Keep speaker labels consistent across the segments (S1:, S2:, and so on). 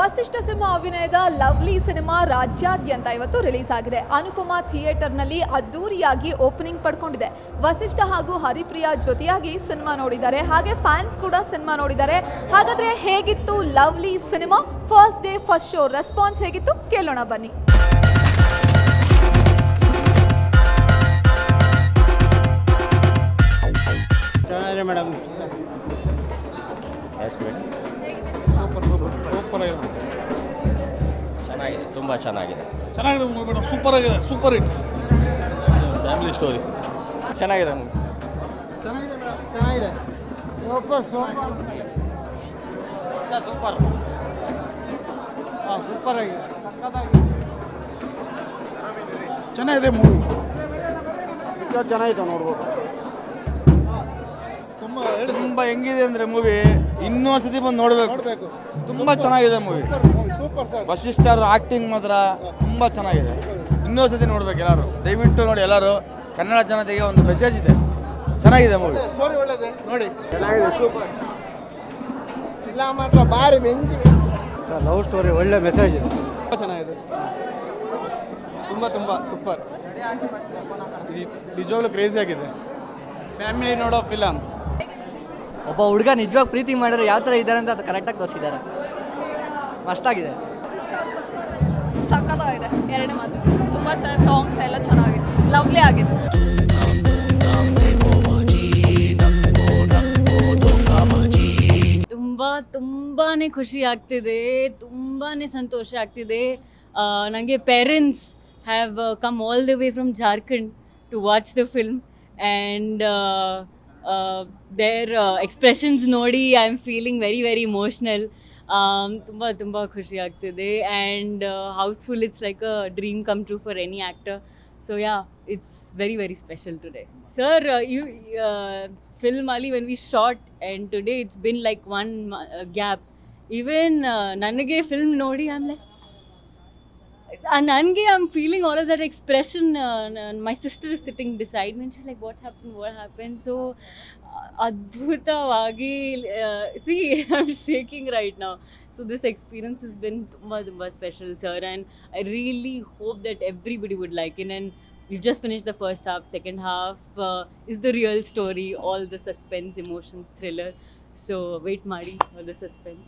S1: ವಸಿಷ್ಠ ಸಿಂಹ ಅಭಿನಯದ lovely cinema ರಾಜ್ಯಾದ್ಯಂತ ಇವತ್ತು ರಿಲೀಸ್ ಆಗಿದೆ. ಅನುಪಮ ಥಿಯೇಟರ್ನಲ್ಲಿ ಅದ್ದೂರಿಯಾಗಿ ಓಪನಿಂಗ್ ಪಡ್ಕೊಂಡಿದೆ. ವಸಿಷ್ಠ ಹಾಗೂ ಹರಿಪ್ರಿಯಾ ಜೊತೆಯಾಗಿ ಸಿನಿಮಾ ನೋಡಿದ್ದಾರೆ, ಹಾಗೆ ಫ್ಯಾನ್ಸ್ ಕೂಡ ಸಿನಿಮಾ ನೋಡಿದ್ದಾರೆ. ಹಾಗಾದ್ರೆ ಹೇಗಿತ್ತು lovely cinema? First day first show response ಹೇಗಿತ್ತು ಕೇಳೋಣ ಬನ್ನಿ.
S2: ಚೆನ್ನಾಗಿದೆ ಮೇಡಮ್.
S3: ಚೆನ್ನಾಗಿದೆ, ತುಂಬ ಚೆನ್ನಾಗಿದೆ.
S2: ಚೆನ್ನಾಗಿದೆ ಮೇಡಮ್, ಸೂಪರ್ ಆಗಿದೆ, ಸೂಪರ್ ಹಿಟ್ ಫ್ಯಾಮಿಲಿ ಸ್ಟೋರಿ.
S3: ಚೆನ್ನಾಗಿದೆ ಮೂವಿ.
S2: ಚೆನ್ನಾಗಿದೆ ಮೇಡಮ್, ಚೆನ್ನಾಗಿದೆ, ಸೂಪರ್ ಸೂಪರ್
S3: ಸೂಪರ್.
S2: ಸೂಪರ್ ಆಗಿದೆ, ಚೆನ್ನಾಗಿದೆ ಮೂವಿ. ಚೆನ್ನಾಗಿದೆ, ನೋಡ್ಬೋದು. ತುಂಬ ಹೆಂಗಿದೆ ಅಂದರೆ ಮೂವಿ ಇನ್ನೂ ಸತಿ ಬಂದು ನೋಡಬೇಕು. ತುಂಬ ಚೆನ್ನಾಗಿದೆ ಮೂವಿ. ವಸಿಷ್ಠ ಆಕ್ಟಿಂಗ್ ಮಾತ್ರ ತುಂಬ ಚೆನ್ನಾಗಿದೆ. ಇನ್ನೂ ಸತಿ ನೋಡ್ಬೇಕು ಎಲ್ಲರೂ, ದಯವಿಟ್ಟು ನೋಡಿ ಎಲ್ಲರೂ. ಕನ್ನಡ ಜನತೆಗೆ ಒಂದು ಮೆಸೇಜ್ ಇದೆ. ಚೆನ್ನಾಗಿದೆ ಮೂವಿ, ಸ್ಟೋರಿ ಒಳ್ಳೆಯದೇ ನೋಡಿ. ಚೆನ್ನಾಗಿದೆ, ಸೂಪರ್. ಇಲ್ಲ ಮಾತ್ರ ಭಾರಿ ಬೆಂಕಿ ಸರ್. ಲವ್ ಸ್ಟೋರಿ ಒಳ್ಳೆ ಮೆಸೇಜ್ ಇದೆ, ತುಂಬ ಚೆನ್ನಾಗಿದೆ. ತುಂಬ ಸೂಪರ್. ನಿಜವಾಗ್ಲೂ ಕ್ರೇಜಿ ಆಗಿದೆ. ಫ್ಯಾಮಿಲಿ ನೋಡೋ ಫಿಲಮ್.
S4: ಒಬ್ಬ ಹುಡುಗ ನಿಜವಾಗಿ ಪ್ರೀತಿ ಮಾಡಿದ್ರೆ ಯಾವ ಥರ ಇದ್ದಾರೆ ಅಂತ ಅದು ಕರೆಕ್ಟಾಗಿ ತೋರಿಸಿದ್ದಾರೆ. ಮಸ್ತಾಗಿದೆ,
S1: ಸಖತ್ತಾಗಿದೆ. ಎರಡನೇ ಮಾತು ತುಂಬ ಚೆನ್ನಾಗಿ, ಸಾಂಗ್ಸ್ ಎಲ್ಲ ಚೆನ್ನಾಗಿತ್ತು, ಲವ್ಲಿ ಆಗಿತ್ತು.
S5: ತುಂಬಾನೇ ಖುಷಿ ಆಗ್ತಿದೆ, ತುಂಬಾನೇ ಸಂತೋಷ ಆಗ್ತಿದೆ. ನನಗೆ parents have come all the way from Jharkhand to watch the film and their expressions ನೋಡಿ I am feeling very very emotional. ತುಂಬ ಖುಷಿ ಆಗ್ತಿದೆ and houseful. It's like a dream come true for any actor. So yeah, it's very very special today. Sir, you film Ali when we shot, and today it's been like one gap. Even nanage film nodi I'm like I'm feeling all of that expression. My sister is sitting beside me and she's like, what happened? So adbhutavagi, see, I'm shaking right now. So this experience has been tumba special, sir, and I really hope that everybody would like it. And we've just finished the first half. Second half is the real story, all the suspense, emotions, thriller. So wait ಮಾಡಿ for the suspense.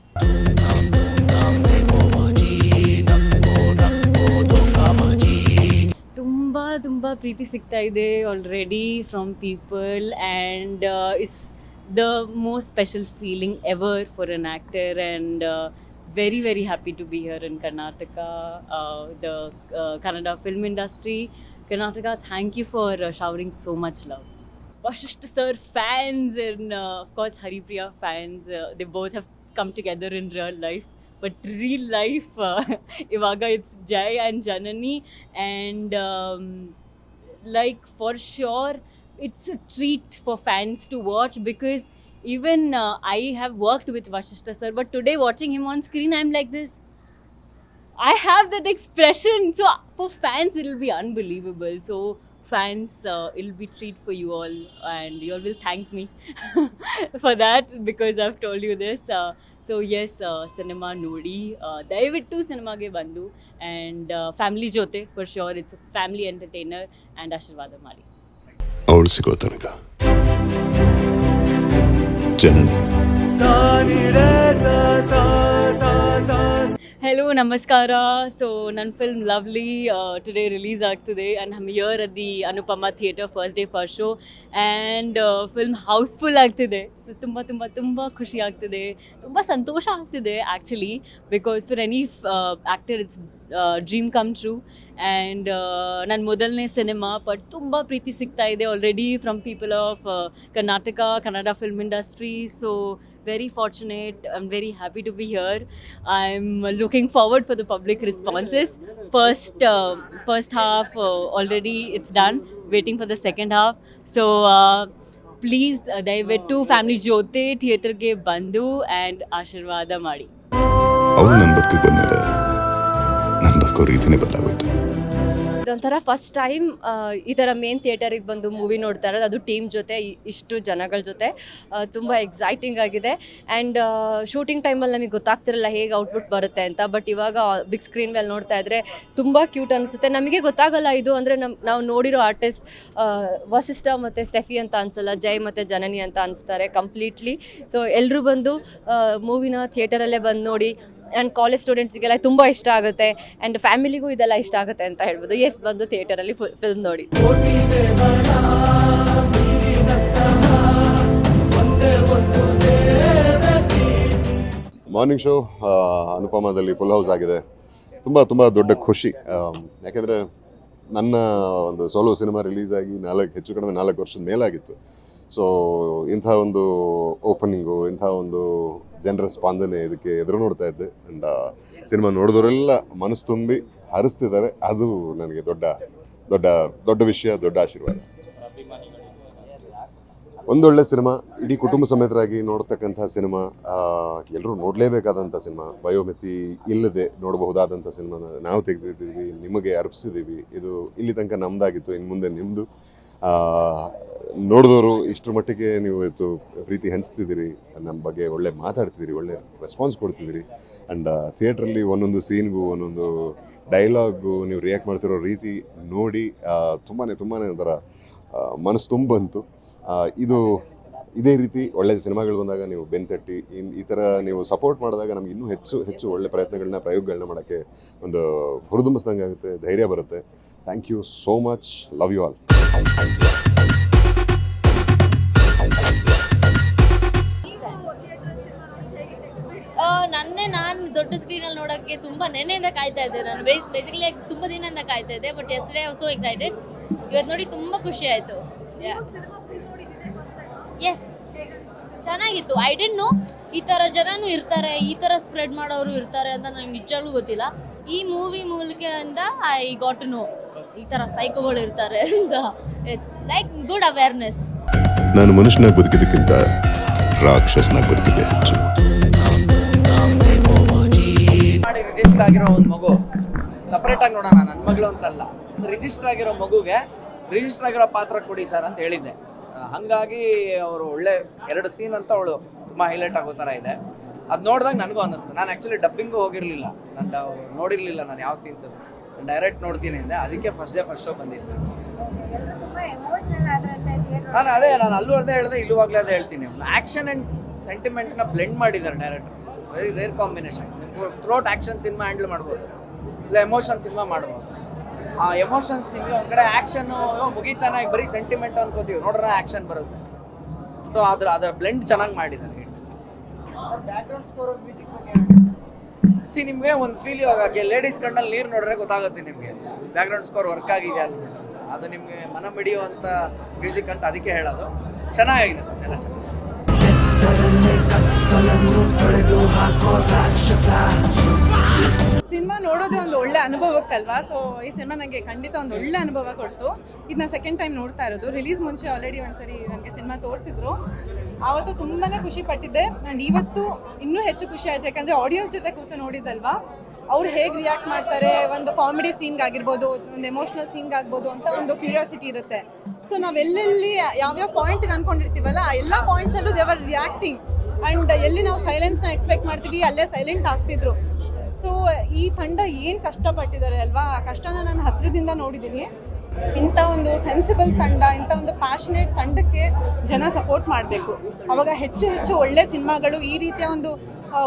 S5: ತುಂಬ ಪ್ರೀತಿ ಸಿಗ್ತಾ ಇದೆ already from people, and it's the most special feeling ever for an actor, and very very happy to be here in Karnataka, the Kannada film industry. Karnataka, thank you for showering so much love. Vashishta sir fans and of course Haripriya fans, they both have come together in real life, but real life ivaga it's Jai and Janani, and like for sure it's a treat for fans to watch, because even I have worked with Vashishta sir, but today watching him on screen I'm like this, I have that expression. So for fans it'll be unbelievable. So fans, it'll be treat for you all, and you all will thank me for that, because I've told you this. So yes, cinema nodi, dayavittu cinema ge bandu, and family jote for sure. It's a family entertainer, and ಆಶೀರ್ವಾದ ಮಾಡಿ.
S6: ಅವಳು ಸಿಗೋ ತನಕ ಜನನಿ.
S5: Hello, Namaskara. So, ನನ್ನ film Lovely today release ಆಗ್ತಿದೆ, and I'm here at the Anupama Theatre first day first show, and film houseful ಆಗ್ತಿದೆ. So, ತುಂಬ ಖುಷಿ ಆಗ್ತಿದೆ, ತುಂಬ ಸಂತೋಷ ಆಗ್ತಿದೆ actually, because for any actor it's dream come true, and ನನ್ನ ಮೊದಲನೇ ಸಿನಿಮಾ, ಬಟ್ ತುಂಬ ಪ್ರೀತಿ ಸಿಗ್ತಾ ಇದೆ already from people of Karnataka, Kannada film industry. So very fortunate, I'm very happy to be here. I'm looking forward for the public responses. First half already it's done, waiting for the second half. So please ದಯವಿಟ್ಟು family ಜೊತೆ ಥಿಯೇಟರ್ಗೆ ಬಂದು and ಆಶೀರ್ವಾದ ಮಾಡಿ.
S6: ಅವಳು ನಂಬರ್ಗೆ ಬಂದರೆ ನಂಬರ್ಕೋ ರೀತಿನೇ ಬದಲಾಗೋಯ್ತು.
S7: ಇದೊಂಥರ ಫಸ್ಟ್ ಟೈಮ್ ಈ ಥರ ಮೇನ್ ಥಿಯೇಟರಿಗೆ ಬಂದು ಮೂವಿ ನೋಡ್ತಾ ಇರೋದು, ಅದು ಟೀಮ್ ಜೊತೆ ಇಷ್ಟು ಜನಗಳ ಜೊತೆ. ತುಂಬ ಎಕ್ಸೈಟಿಂಗ್ ಆಗಿದೆ. ಆ್ಯಂಡ್ ಶೂಟಿಂಗ್ ಟೈಮಲ್ಲಿ ನಮಗೆ ಗೊತ್ತಾಗ್ತಿರಲ್ಲ ಹೇಗೆ ಔಟ್ಪುಟ್ ಬರುತ್ತೆ ಅಂತ. ಬಟ್ ಇವಾಗ ಬಿಗ್ ಸ್ಕ್ರೀನ್ ಮೇಲೆ ನೋಡ್ತಾ ಇದ್ರೆ ತುಂಬ ಕ್ಯೂಟ್ ಅನಿಸುತ್ತೆ. ನಮಗೆ ಗೊತ್ತಾಗಲ್ಲ ಇದು ಅಂದರೆ ನಾವು ನೋಡಿರೋ ಆರ್ಟಿಸ್ಟ್ ವಸಿಷ್ಠ ಮತ್ತು ಸ್ಟೆಫಿ ಅಂತ ಅನ್ಸಲ್ಲ, ಜೈ ಮತ್ತು ಜನನಿ ಅಂತ ಅನಿಸ್ತಾರೆ ಕಂಪ್ಲೀಟ್ಲಿ. ಸೊ ಎಲ್ಲರೂ ಬಂದು ಮೂವಿನ ಥಿಯೇಟರಲ್ಲೇ ಬಂದು ನೋಡಿ. ಆ್ಯಂಡ್ ಕಾಲೇಜ್ ಸ್ಟೂಡೆಂಟ್ಸಿಗೆಲ್ಲ ತುಂಬ ಇಷ್ಟ ಆಗುತ್ತೆ, ಆ್ಯಂಡ್ ಫ್ಯಾಮಿಲಿಗೂ ಇದೆಲ್ಲ ಇಷ್ಟ ಆಗುತ್ತೆ ಅಂತ ಹೇಳ್ಬೋದು. ಬಂದು ಥಿಯೇಟರಲ್ಲಿ ಫಿಲ್ಮ್ ನೋಡಿ.
S8: ಮಾರ್ನಿಂಗ್ ಶೋ ಅನುಪಮದಲ್ಲಿ ಫುಲ್ ಹೌಸ್ ಆಗಿದೆ. ತುಂಬ ದೊಡ್ಡ ಖುಷಿ. ಯಾಕೆಂದರೆ ನನ್ನ ಒಂದು ಸೋಲೋ ಸಿನಿಮಾ ರಿಲೀಸ್ ಆಗಿ ಹೆಚ್ಚು ಕಡಿಮೆ 4 ವರ್ಷದ ಮೇಲಾಗಿತ್ತು. ಸೊ ಇಂಥ ಒಂದು ಓಪನಿಂಗು, ಇಂಥ ಒಂದು ಜನರ ಸ್ಪಂದನೆ ಇದಕ್ಕೆ ಎದುರು ನೋಡ್ತಾ ಇದ್ದೆ. ಆ್ಯಂಡ್ ಸಿನಿಮಾ ನೋಡಿದವರೆಲ್ಲ ಮನಸ್ಸು ತುಂಬಿ ಹರಿಸ್ತಿದ್ದಾರೆ. ಅದು ನನಗೆ ದೊಡ್ಡ ದೊಡ್ಡ ದೊಡ್ಡ ವಿಷಯ, ದೊಡ್ಡ ಆಶೀರ್ವಾದ. ಒಂದೊಳ್ಳೆ ಸಿನಿಮಾ, ಇಡೀ ಕುಟುಂಬ ಸಮೇತರಾಗಿ ನೋಡ್ತಕ್ಕಂಥ ಸಿನಿಮಾ, ಎಲ್ಲರೂ ನೋಡಲೇಬೇಕಾದಂಥ ಸಿನಿಮಾ, ಬಯೋಮಿತಿ ಇಲ್ಲದೆ ನೋಡಬಹುದಾದಂಥ ಸಿನಿಮಾನ ನಾವು ತೆಗೆದಿದ್ದೀವಿ, ನಿಮಗೆ ಅರ್ಪಿಸಿದ್ದೀವಿ. ಇದು ಇಲ್ಲಿ ತನಕ ನಮ್ಮದಾಗಿತ್ತು, ಇನ್ನು ಮುಂದೆ ನಿಮ್ಮದು. ನೋಡಿದವರು ಇಷ್ಟರ ಮಟ್ಟಿಗೆ ನೀವು ಇವತ್ತು ಪ್ರೀತಿ ಹಂಚ್ತಿದ್ದೀರಿ, ನಮ್ಮ ಬಗ್ಗೆ ಒಳ್ಳೆ ಮಾತಾಡ್ತಿದ್ದೀರಿ, ಒಳ್ಳೆ ರೆಸ್ಪಾನ್ಸ್ ಕೊಡ್ತಿದ್ದೀರಿ. ಆ್ಯಂಡ್ ಥಿಯೇಟ್ರಲ್ಲಿ ಒಂದೊಂದು ಸೀನ್ಗೂ ಒಂದೊಂದು ಡೈಲಾಗು ನೀವು ರಿಯಾಕ್ಟ್ ಮಾಡ್ತಿರೋ ರೀತಿ ನೋಡಿ ತುಂಬಾ ಒಂಥರ ಮನಸ್ಸು ತುಂಬ ಬಂತು. ಇದೇ ರೀತಿ ಒಳ್ಳೆಯ ಸಿನಿಮಾಗಳು ಬಂದಾಗ ನೀವು ಬೆನ್ತಟ್ಟಿ ಈ ಥರ ನೀವು ಸಪೋರ್ಟ್ ಮಾಡಿದಾಗ ನಮ್ಗೆ ಇನ್ನೂ ಹೆಚ್ಚು ಒಳ್ಳೆ ಪ್ರಯೋಗಗಳನ್ನ ಮಾಡೋಕ್ಕೆ ಒಂದು ಹುರಿದುಂಬಿಸ್ದಂಗೆ ಆಗುತ್ತೆ, ಧೈರ್ಯ ಬರುತ್ತೆ. Thank you so much. Love you all.
S9: ನಾನು ದೊಡ್ಡ ಸ್ಕ್ರೀನಲ್ಲಿ ನೋಡೋಕ್ಕೆ ತುಂಬ ನೆನೆಯಿಂದ ಕಾಯ್ತಾ ಇದ್ದೆ. ನಾನು ಬೇಸಿಕಲಿ ತುಂಬ ದಿನದಿಂದ ಕಾಯ್ತಾ ಇದ್ದೆ. But yesterday I was so excited. ಇವತ್ತು ನೋಡಿ ತುಂಬ ಖುಷಿ ಆಯಿತು. ಎಸ್, ಚೆನ್ನಾಗಿತ್ತು. ಐ ಡಿಡ್ಂಟ್ ನೋ ಈ ಥರ ಜನನೂ ಇರ್ತಾರೆ, ಈ ಥರ ಸ್ಪ್ರೆಡ್ ಮಾಡೋರು ಇರ್ತಾರೆ ಅಂತ ನನಗೆ ನಿಜವಾಗ್ಲೂ ಗೊತ್ತಿಲ್ಲ. ಈ ಮೂವಿ ಮೂಲಕದಿಂದ ಐ ಗಾಟ್ ಟು ನೋ ಈ ಥರ ಸೈಕೋಗಳು ಇರ್ತಾರೆ ಅಂತ. It's like good awareness.
S6: ನಾನು ಮನುಷ್ಯನಾಗಿ ಬದುಕಿದ್ದಕ್ಕಿಂತ ರಾಕ್ಷಸನಾಗಿ ಬದುಕಿದ್ದೆ ಹೆಚ್ಚು.
S4: ರಿಜಿಸ್ಟರ್ ಆಗಿರೋ ಒಂದು ಮಗು ಸಪ್ರೇಟಾಗಿ ನೋಡೋಣ, ನನ್ನ ಮಗಳು ಅಂತಲ್ಲ, ರಿಜಿಸ್ಟರ್ ಆಗಿರೋ ಮಗುಗೆ ರಿಜಿಸ್ಟರ್ ಆಗಿರೋ ಪಾತ್ರ ಕೊಡಿ ಸರ್ ಅಂತ ಹೇಳಿದ್ದೆ. ಹಾಗಾಗಿ ಅವರು ಒಳ್ಳೆ 2 ಸೀನ್ ಅಂತ ಅವಳು ತುಂಬ ಹೈಲೈಟ್ ಆಗೋ ಥರ ಇದೆ. ಅದು ನೋಡಿದಾಗ ನನಗೂ ಅನ್ನಿಸ್ತು. ನಾನು ಆ್ಯಕ್ಚುಲಿ ಡಬ್ಬಿಂಗೂ ಹೋಗಿರಲಿಲ್ಲ, ನಾನು ನೋಡಿರಲಿಲ್ಲ ನಾನು ಯಾವ ಸೀನ್ಸ್ ಡೈರೆಕ್ಟ್ ನೋಡ್ತೀನಿ ಅಂದೆ. ಅದಕ್ಕೆ ಫಸ್ಟ್ ಶೋ ಬಂದಿದ್ದೆ ನಾನು ಅಲ್ಲೂ ಅದೇ ಹೇಳಿದೆ, ಇಲ್ಲುವಾಗಲೇ ಅದೇ ಹೇಳ್ತೀನಿ. ಆ್ಯಕ್ಷನ್ ಆ್ಯಂಡ್ ಸೆಂಟಿಮೆಂಟ್ನ ಬ್ಲೆಂಡ್ ಮಾಡಿದ್ದಾರೆ ಡೈರೆಕ್ಟರ್. Very rare combination. ನಿಮ್ಗೆ ಥ್ರೋಟ್ ಆ್ಯಕ್ಷನ್ ಸಿನಿಮಾ ಹ್ಯಾಂಡಲ್ ಮಾಡ್ಬೋದು, ಇಲ್ಲ ಎಮೋಷನ್ ಸಿನಿಮಾ ಮಾಡ್ಬೋದು. ಆ ಎಮೋಷನ್ಸ್ ನಿಮಗೆ ಒಂದು ಕಡೆ ಆ್ಯಕ್ಷನ್ನು ಮುಗಿತಾನೆ ಬರೀ ಸೆಂಟಿಮೆಂಟ್ ಅನ್ಕೋತೀವಿ, ನೋಡ್ರೆ ಆ್ಯಕ್ಷನ್ ಬರುತ್ತೆ. ಸೊ ಅದರ ಬ್ಲೆಂಡ್ ಚೆನ್ನಾಗಿ ಮಾಡಿದ್ದಾರೆ. ನಿಮಗೆ ಒಂದು ಫೀಲ್ ಇವಾಗ ಲೇಡೀಸ್ ಕಣ್ಣಲ್ಲಿ ನೀರು ನೋಡ್ರೆ ಗೊತ್ತಾಗುತ್ತೆ ನಿಮಗೆ ಬ್ಯಾಕ್ಗ್ರೌಂಡ್ ಸ್ಕೋರ್ ವರ್ಕ್ ಆಗಿದೆ ಅಲ್ಲ. ಅದು ನಿಮಗೆ ಮನ ಮಿಡಿಯುವಂಥ ಮ್ಯೂಸಿಕ್ ಅಂತ ಅದಕ್ಕೆ ಹೇಳೋದು. ಚೆನ್ನಾಗಿದೆ, ಎಲ್ಲ ಚೆನ್ನಾಗಿದೆ.
S10: ಸಿನಿಮಾ ನೋಡೋದೇ ಒಂದು ಒಳ್ಳೆ ಅನುಭವಕ್ಕಲ್ವಾ. ಸೊ ಈ ಸಿನಿಮಾ ನನಗೆ ಖಂಡಿತ ಒಂದು ಒಳ್ಳೆ ಅನುಭವ ಕೊಡ್ತು. ಇದನ್ನ ಸೆಕೆಂಡ್ ಟೈಮ್ ನೋಡ್ತಾ ಇರೋದು. ರಿಲೀಸ್ ಮುಂಚೆ ಆಲ್ರೆಡಿ ಒಂದ್ಸರಿ ನನಗೆ ಸಿನಿಮಾ ತೋರಿಸಿದ್ರು, ಆವತ್ತು ತುಂಬಾ ಖುಷಿ ಪಟ್ಟಿದ್ದೆ. ಆ್ಯಂಡ್ ಇವತ್ತು ಇನ್ನೂ ಹೆಚ್ಚು ಖುಷಿ ಆಯಿತು, ಯಾಕಂದರೆ ಆಡಿಯನ್ಸ್ ಜೊತೆ ಕೂತು ನೋಡಿದಲ್ವಾ, ಅವ್ರು ಹೇಗೆ ರಿಯಾಕ್ಟ್ ಮಾಡ್ತಾರೆ, ಒಂದು ಕಾಮಿಡಿ ಸೀನ್ಗಾಗಿರ್ಬೋದು, ಒಂದು ಎಮೋಷ್ನಲ್ ಸೀನ್ಗಾಗ್ಬೋದು ಅಂತ ಒಂದು ಕ್ಯೂರಿಯಾಸಿಟಿ ಇರುತ್ತೆ. ಸೊ ನಾವೆಲ್ಲೆಲ್ಲಿ ಯಾವ್ಯಾವ ಪಾಯಿಂಟ್ಗೆ ಅಂದ್ಕೊಂಡಿರ್ತೀವಲ್ಲ, ಆ ಎಲ್ಲ ಪಾಯಿಂಟ್ಸಲ್ಲೂ ದೇ ಆರ್ ರಿಯಾಕ್ಟಿಂಗ್. ಆ್ಯಂಡ್ ಎಲ್ಲಿ ನಾವು ಸೈಲೆನ್ಸ್ನ ಎಕ್ಸ್ಪೆಕ್ಟ್ ಮಾಡ್ತೀವಿ ಅಲ್ಲೇ ಸೈಲೆಂಟ್ ಆಗ್ತಿದ್ರು. ಸೊ ಈ ತಂಡ ಏನು ಕಷ್ಟಪಟ್ಟಿದ್ದಾರೆ ಅಲ್ವಾ, ಆ ಕಷ್ಟನ ನಾನು ಹತ್ತಿರದಿಂದ ನೋಡಿದ್ದೀನಿ. ಇಂಥ ಒಂದು ಸೆನ್ಸಿಬಲ್ ತಂಡ, ಇಂಥ ಒಂದು ಪ್ಯಾಷನೇಟ್ ತಂಡಕ್ಕೆ ಜನ ಸಪೋರ್ಟ್ ಮಾಡಬೇಕು. ಅವಾಗ ಹೆಚ್ಚು ಒಳ್ಳೆ ಸಿನಿಮಾಗಳು, ಈ ರೀತಿಯ ಒಂದು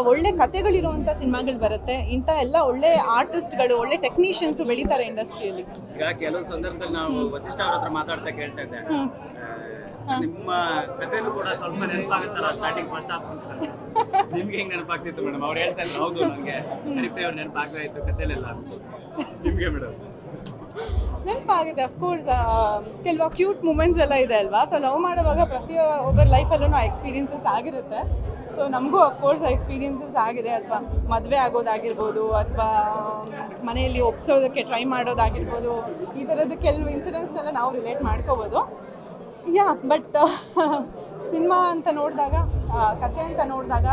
S10: ಒಳ್ಳೆ ಕಥೆಗಳಿರುವಂಥ ಸಿನಿಮಾಗಳು ಬರುತ್ತೆ. ಇಂಥ ಎಲ್ಲ ಒಳ್ಳೆ ಆರ್ಟಿಸ್ಟ್ಗಳು, ಒಳ್ಳೆ ಟೆಕ್ನಿಷಿಯನ್ಸು ಬೆಳೀತಾರೆ ಇಂಡಸ್ಟ್ರಿಯಲ್ಲಿ.
S11: ಈಗ ಕೆಲವು ಸಂದರ್ಭದಲ್ಲಿ ನಾವು ವಸಿಷ್ಠ ಅವ್ರ ಹತ್ರ ಮಾತಾಡ್ತಾ ಕೇಳ್ತಾ ಇದ್ದೆ, ನಿಮ್ಮ ಕಥೆನೂ ಕೂಡ ಸ್ವಲ್ಪ ನೆನಪಾಗುತ್ತಲ್ಲ ಸ್ಟಾರ್ಟಿಂಗ್ ಫಸ್ಟ್ ಹಾಫ್ ಅಂತ. ನಿಮ್ಗೆ ಹೆಂಗ್ ನೆನಪಾಗ್ತಿತ್ತು ಮೇಡಮ್? ಅವ್ರು ಹೇಳ್ತಾ ಇದ್ರು, ಹೌದು ನನಗೆ ಹರಿಪ್ರಿಯ ಅವ್ರು ನೆನಪಾಗ್ತಾ ಇತ್ತು ಕಥೆಲೆಲ್ಲ. ನಿಮ್ಗೆ ಮೇಡಮ್
S10: ನೆನಪಾಗಿದೆ ಅಫ್ಕೋರ್ಸ್. ಕೆಲವು ಕ್ಯೂಟ್ ಮೂಮೆಂಟ್ಸ್ ಎಲ್ಲ ಇದೆ ಅಲ್ವಾ. ಸೊ ಲವ್ ಮಾಡುವಾಗ ಪ್ರತಿಯೊಬ್ಬರ ಲೈಫಲ್ಲೂ ಆ ಎಕ್ಸ್ಪೀರಿಯನ್ಸಸ್ ಆಗಿರುತ್ತೆ. ಸೊ ನಮಗೂ ಅಫ್ಕೋರ್ಸ್ ಎಕ್ಸ್ಪೀರಿಯನ್ಸಸ್ ಆಗಿದೆ, ಅಥವಾ ಮದುವೆ ಆಗೋದಾಗಿರ್ಬೋದು, ಅಥವಾ ಮನೆಯಲ್ಲಿ ಒಪ್ಸೋದಕ್ಕೆ ಟ್ರೈ ಮಾಡೋದಾಗಿರ್ಬೋದು. ಈ ಥರದ್ದು ಕೆಲವು ಇನ್ಸಿಡೆಂಟ್ಸ್ನೆಲ್ಲ ನಾವು ರಿಲೇಟ್ ಮಾಡ್ಕೋಬೋದು. ಬಟ್ ಸಿನಿಮಾ ಅಂತ ನೋಡಿದಾಗ, ಕತೆ ಅಂತ ನೋಡಿದಾಗ,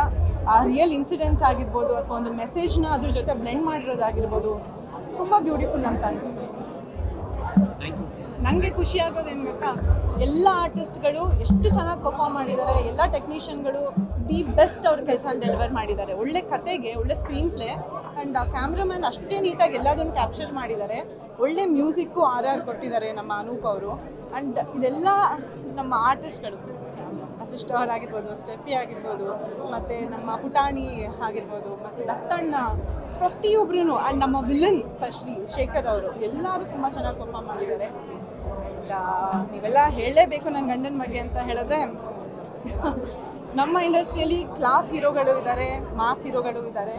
S10: ಆ ರಿಯಲ್ ಇನ್ಸಿಡೆಂಟ್ಸ್ ಆಗಿರ್ಬೋದು, ಅಥವಾ ಒಂದು ಮೆಸೇಜ್ನ ಅದ್ರ ಜೊತೆ ಬ್ಲೆಂಡ್ ಮಾಡಿರೋದಾಗಿರ್ಬೋದು, ತುಂಬ ಬ್ಯೂಟಿಫುಲ್ ಅಂತ ಅನಿಸ್ತು. ನನಗೆ ಖುಷಿ ಆಗೋದೇನು ಗೊತ್ತಾ, ಎಲ್ಲ ಆರ್ಟಿಸ್ಟ್ಗಳು ಎಷ್ಟು ಚೆನ್ನಾಗಿ ಪರ್ಫಾರ್ಮ್ ಮಾಡಿದ್ದಾರೆ, ಎಲ್ಲ ಟೆಕ್ನಿಷಿಯನ್ಗಳು ದಿ ಬೆಸ್ಟ್ ಅವ್ರ ಕೆಲಸ ಡೆಲಿವರ್ ಮಾಡಿದ್ದಾರೆ. ಒಳ್ಳೆ ಕತೆಗೆ ಒಳ್ಳೆ ಸ್ಕ್ರೀನ್ ಪ್ಲೇ ಆ್ಯಂಡ್ ಕ್ಯಾಮ್ರಾಮನ್ ಅಷ್ಟೇ ನೀಟಾಗಿ ಎಲ್ಲದನ್ನು ಕ್ಯಾಪ್ಚರ್ ಮಾಡಿದ್ದಾರೆ. ಒಳ್ಳೆ ಮ್ಯೂಸಿಕ್ಕು ಆರ್ ಕೊಟ್ಟಿದ್ದಾರೆ ನಮ್ಮ ಅನೂಪ್ ಅವರು. ಆ್ಯಂಡ್ ಇದೆಲ್ಲ ನಮ್ಮ ಆರ್ಟಿಸ್ಟ್ಗಳು, ವಸಿಷ್ಠ ಅವರಾಗಿರ್ಬೋದು, ಸ್ಟೆಫಿ ಆಗಿರ್ಬೋದು, ಮತ್ತು ನಮ್ಮ ಪುಟಾಣಿ ಆಗಿರ್ಬೋದು, ಮತ್ತು ದತ್ತಣ್ಣ, ಪ್ರತಿಯೊಬ್ಬರೂ ಆ್ಯಂಡ್ ನಮ್ಮ ವಿಲನ್ ಸ್ಪೆಷಲಿ ಶೇಖರ್ ಅವರು ಎಲ್ಲರೂ ತುಂಬ ಚೆನ್ನಾಗಿ ಪರ್ಫಾರ್ಮ್ ಮಾಡಿದ್ದಾರೆ. ನೀವೆಲ್ಲ ಹೇಳಲೇಬೇಕು ನನ್ನ ಗಂಡನ ಬಗ್ಗೆ ಅಂತ ಹೇಳಿದ್ರೆ, ನಮ್ಮ ಇಂಡಸ್ಟ್ರಿಯಲ್ಲಿ ಕ್ಲಾಸ್ ಹೀರೋಗಳು ಇದ್ದಾರೆ, ಮಾಸ್ ಹೀರೋಗಳು ಇದ್ದಾರೆ.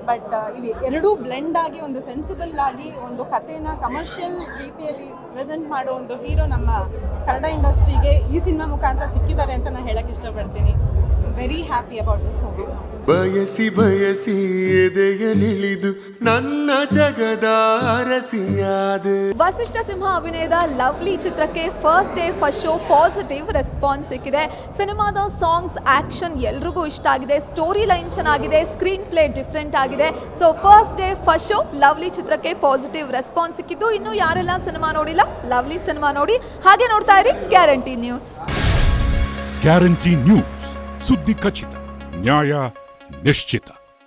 S10: ಬಟ್ ಇವು ಎರಡೂ ಬ್ಲೆಂಡ್ ಆಗಿ ಒಂದು ಸೆನ್ಸಿಬಲ್ ಆಗಿ ಒಂದು ಕಥೆನ ಕಮರ್ಷಿಯಲ್ ರೀತಿಯಲ್ಲಿ ಪ್ರೆಸೆಂಟ್ ಮಾಡೋ ಒಂದು ಹೀರೋ ನಮ್ಮ ಕನ್ನಡ ಇಂಡಸ್ಟ್ರಿಗೆ ಈ ಸಿನಿಮಾ ಮುಖಾಂತರ ಸಿಕ್ಕಿದ್ದಾರೆ ಅಂತ ನಾನು ಹೇಳಕ್ಕೆ ಇಷ್ಟಪಡ್ತೀನಿ. Very happy about this movie.
S12: ಬಯಸಿ ಬಯಸಿ ಎದೆಯಲಿಳಿದು ನನ್ನ ಜಗದ ಅರಸಿಯಾದ.
S1: ವಸಿಷ್ಠ ಸಿಂಹ ಅಭಿನಯದ ಲವ್ಲಿ ಚಿತ್ರಕ್ಕೆ first day first show positive response ಸಿಕ್ಕಿದೆ. ಸಿನಿಮಾದ ಸಾಂಗ್ಸ್, ಆಕ್ಷನ್ ಎಲ್ರಿಗೂ ಇಷ್ಟ ಆಗಿದೆ. ಸ್ಟೋರಿ ಲೈನ್ ಚೆನ್ನಾಗಿದೆ, ಸ್ಕ್ರೀನ್ ಪ್ಲೇ ಡಿಫ್ರೆಂಟ್ ಆಗಿದೆ. So first day first show lovely ಚಿತ್ರಕ್ಕೆ ಪಾಸಿಟಿವ್ ರೆಸ್ಪಾನ್ಸ್ ಸಿಕ್ಕಿದ್ದು. ಇನ್ನು ಯಾರೆಲ್ಲ ಸಿನಿಮಾ ನೋಡಿಲ್ಲ, ಲವ್ಲಿ ಸಿನಿಮಾ ನೋಡಿ. ಹಾಗೆ ನೋಡ್ತಾ ಇರಿ ಗ್ಯಾರಂಟಿ ನ್ಯೂಸ್.
S13: ಗ್ಯಾರಂಟಿ ನ್ಯೂಸ್, ಸುದ್ದಿ ಖಚಿತ, ನ್ಯಾಯ ನಿಶ್ಚಿತ.